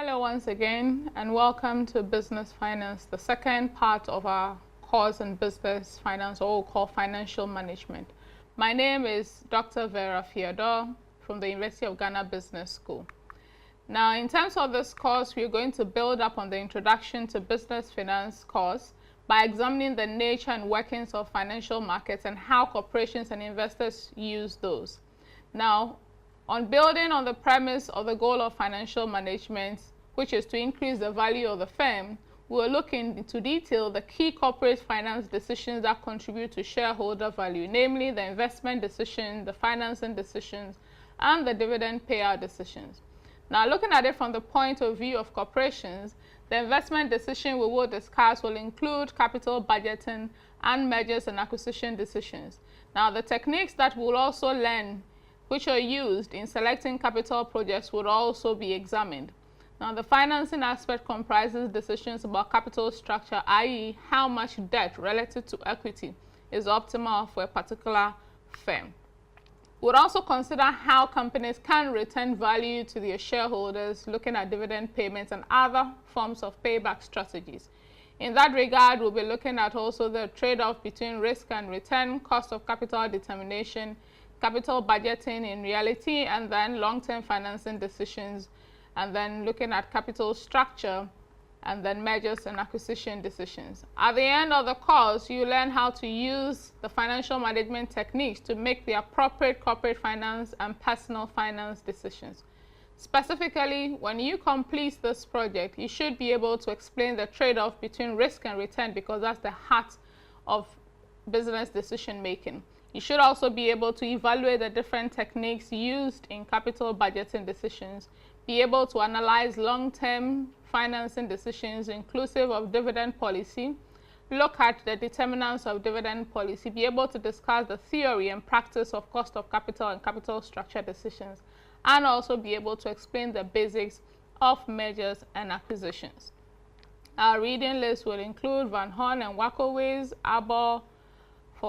Hello once again, and welcome to Business Finance, the second part of our course in business finance, or what we call financial management. My name is Dr. Vera Fiodor from the University of Ghana Business School. Now, in terms of this course, we're going to build up on the Introduction to Business Finance course by examining the nature and workings of financial markets and how corporations and investors use those. Now, on building on the premise of the goal of financial management, which is to increase the value of the firm, we will look into detail the key corporate finance decisions that contribute to shareholder value, namely the investment decision, the financing decisions, and the dividend payout decisions. Now, looking at it from the point of view of corporations, the investment decision we will discuss will include capital budgeting and mergers and acquisition decisions. Now, the techniques that we'll also learn which are used in selecting capital projects would also be examined. Now, the financing aspect comprises decisions about capital structure, i.e., how much debt relative to equity is optimal for a particular firm. We would also consider how companies can return value to their shareholders, looking at dividend payments and other forms of payback strategies. In that regard, we'll be looking at also the trade-off between risk and return, cost of capital determination, capital budgeting in reality, and then long-term financing decisions, and then looking at capital structure, and then mergers and acquisition decisions. At the end of the course, you learn how to use the financial management techniques to make the appropriate corporate finance and personal finance decisions. Specifically, when you complete this project, you should be able to explain the trade-off between risk and return, because that's the heart of business decision making. You should also be able to evaluate the different techniques used in capital budgeting decisions, be able to analyze long-term financing decisions inclusive of dividend policy, look at the determinants of dividend policy, be able to discuss the theory and practice of cost of capital and capital structure decisions, and also be able to explain the basics of mergers and acquisitions. Our reading list will include Van Horn and Wackelway's Arbor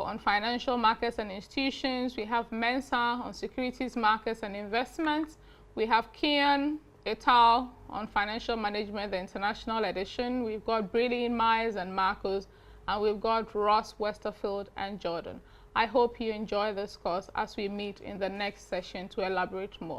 on financial markets and institutions. We have Mensa on securities markets and investments. We have Kian et al. On financial management, the international edition. We've got Brilliant Myers and Marcos, and we've got Ross, Westerfield, and Jordan. I hope you enjoy this course as we meet in the next session to elaborate more.